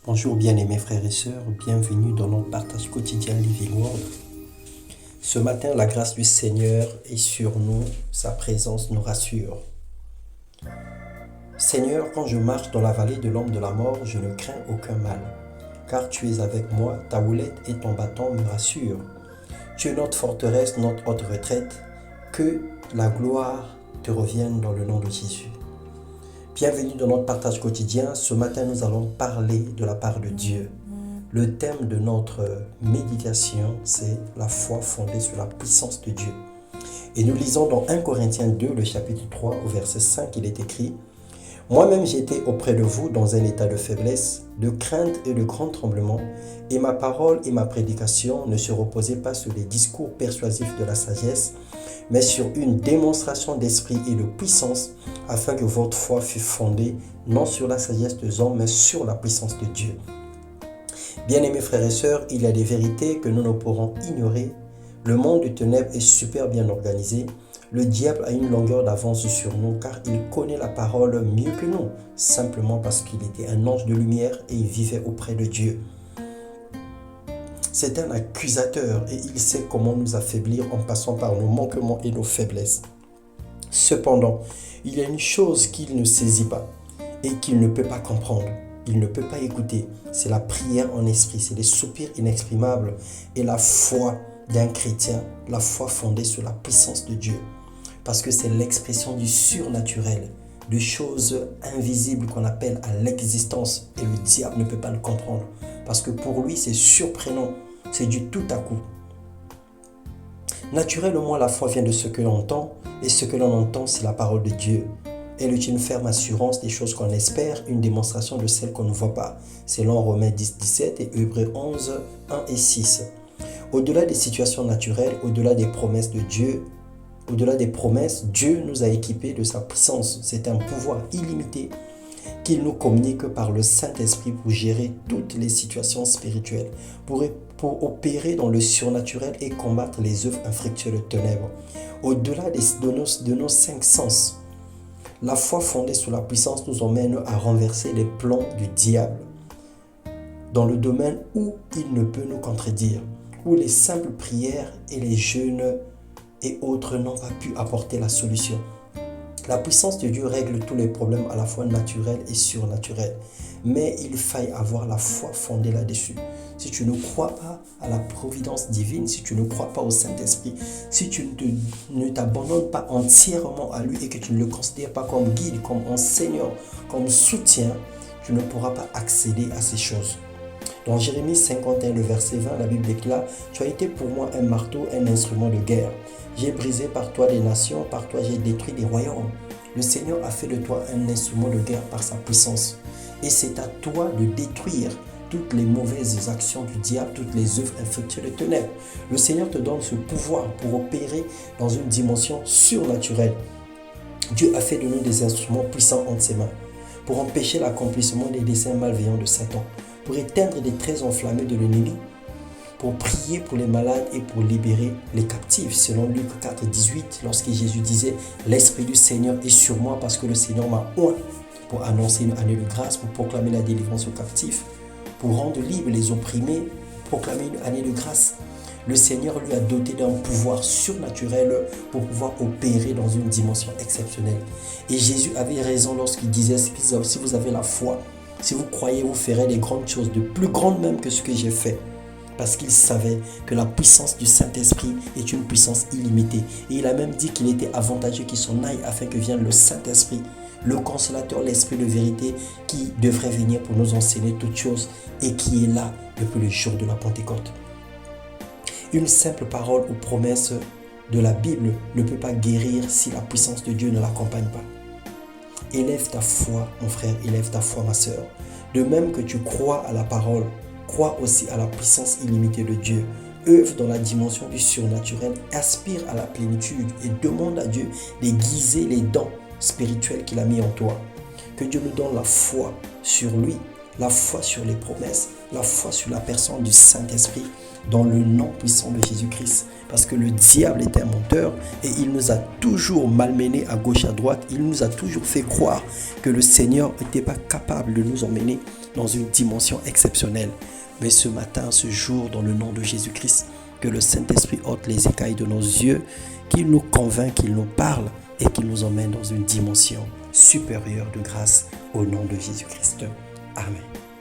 Bonjour bien-aimés frères et sœurs, bienvenue dans notre partage quotidien Living Word. Ce matin, la grâce du Seigneur est sur nous, sa présence nous rassure. Seigneur, quand je marche dans la vallée de l'ombre de la mort, je ne crains aucun mal, car tu es avec moi, ta houlette et ton bâton me rassurent. Tu es notre forteresse, notre haute retraite, que la gloire te revienne dans le nom de Jésus. Bienvenue dans notre partage quotidien. Ce matin, nous allons parler de la part de Dieu. Le thème de notre méditation, c'est la foi fondée sur la puissance de Dieu. Et nous lisons dans 1 Corinthiens 2, le chapitre 3, au verset 5, il est écrit « Moi-même j'étais auprès de vous dans un état de faiblesse, de crainte et de grand tremblement, et ma parole et ma prédication ne se reposaient pas sur les discours persuasifs de la sagesse, mais sur une démonstration d'esprit et de puissance, afin que votre foi fût fondée non sur la sagesse des hommes, mais sur la puissance de Dieu. » Bien-aimés frères et sœurs, il y a des vérités que nous ne pourrons ignorer. Le monde de ténèbres est super bien organisé. Le diable a une longueur d'avance sur nous car il connaît la parole mieux que nous, simplement parce qu'il était un ange de lumière et il vivait auprès de Dieu. C'est un accusateur et il sait comment nous affaiblir en passant par nos manquements et nos faiblesses. Cependant, il y a une chose qu'il ne saisit pas et qu'il ne peut pas comprendre. Il ne peut pas écouter. C'est la prière en esprit, c'est les soupirs inexprimables et la foi d'un chrétien, la foi fondée sur la puissance de Dieu. Parce que c'est l'expression du surnaturel, de choses invisibles qu'on appelle à l'existence et le diable ne peut pas le comprendre. Parce que pour lui, c'est surprenant, c'est du tout à coup. Naturellement, la foi vient de ce que l'on entend et ce que l'on entend, c'est la parole de Dieu. Elle est une ferme assurance des choses qu'on espère, une démonstration de celles qu'on ne voit pas, selon Romains 10, 17 et Hébreux 11, 1 et 6. Au-delà des situations naturelles, au-delà des promesses de Dieu, Dieu nous a équipés de sa puissance. C'est un pouvoir illimité qu'il nous communique par le Saint-Esprit pour gérer toutes les situations spirituelles, pour opérer dans le surnaturel et combattre les œuvres infructueuses de ténèbres. Au-delà de nos 5 sens, la foi fondée sur la puissance nous emmène à renverser les plans du diable dans le domaine où il ne peut nous contredire, où les simples prières et les jeûnes et autres n'ont pas pu apporter la solution. La puissance de Dieu règle tous les problèmes à la fois naturels et surnaturels. Mais il faille avoir la foi fondée là-dessus. Si tu ne crois pas à la providence divine, si tu ne crois pas au Saint-Esprit, si tu ne t'abandonnes pas entièrement à lui et que tu ne le considères pas comme guide, comme enseignant, comme soutien, tu ne pourras pas accéder à ces choses. Dans Jérémie 51, le verset 20, la Bible déclare « Tu as été pour moi un marteau, un instrument de guerre. J'ai brisé par toi les nations, par toi j'ai détruit des royaumes. » Le Seigneur a fait de toi un instrument de guerre par sa puissance. Et c'est à toi de détruire toutes les mauvaises actions du diable, toutes les œuvres infructueuses de ténèbres. Le Seigneur te donne ce pouvoir pour opérer dans une dimension surnaturelle. Dieu a fait de nous des instruments puissants entre ses mains pour empêcher l'accomplissement des desseins malveillants de Satan, pour éteindre les traits enflammés de l'ennemi, pour prier pour les malades et pour libérer les captifs. Selon Luc 4, 18, lorsque Jésus disait « L'Esprit du Seigneur est sur moi parce que le Seigneur m'a oint pour annoncer une année de grâce, pour proclamer la délivrance aux captifs, pour rendre libres les opprimés, proclamer une année de grâce. » Le Seigneur lui a doté d'un pouvoir surnaturel pour pouvoir opérer dans une dimension exceptionnelle. Et Jésus avait raison lorsqu'il disait « Si vous avez la foi, si vous croyez, vous ferez des grandes choses, de plus grandes même que ce que j'ai fait. » Parce qu'il savait que la puissance du Saint-Esprit est une puissance illimitée. Et il a même dit qu'il était avantageux qu'il s'en aille afin que vienne le Saint-Esprit, le consolateur, l'Esprit de vérité qui devrait venir pour nous enseigner toutes choses et qui est là depuis le jour de la Pentecôte. Une simple parole ou promesse de la Bible ne peut pas guérir si la puissance de Dieu ne l'accompagne pas. Élève ta foi, mon frère, élève ta foi, ma sœur. De même que tu crois à la parole, crois aussi à la puissance illimitée de Dieu. Œuvre dans la dimension du surnaturel, aspire à la plénitude et demande à Dieu d'aiguiser les dons spirituels qu'il a mis en toi. Que Dieu nous donne la foi sur lui la foi sur les promesses, la foi sur la personne du Saint-Esprit, dans le nom puissant de Jésus-Christ. Parce que le diable est un menteur et il nous a toujours malmenés à gauche, à droite. Il nous a toujours fait croire que le Seigneur n'était pas capable de nous emmener dans une dimension exceptionnelle. Mais ce matin, ce jour, dans le nom de Jésus-Christ, que le Saint-Esprit ôte les écailles de nos yeux, qu'il nous convainc, qu'il nous parle et qu'il nous emmène dans une dimension supérieure de grâce au nom de Jésus-Christ. Amen.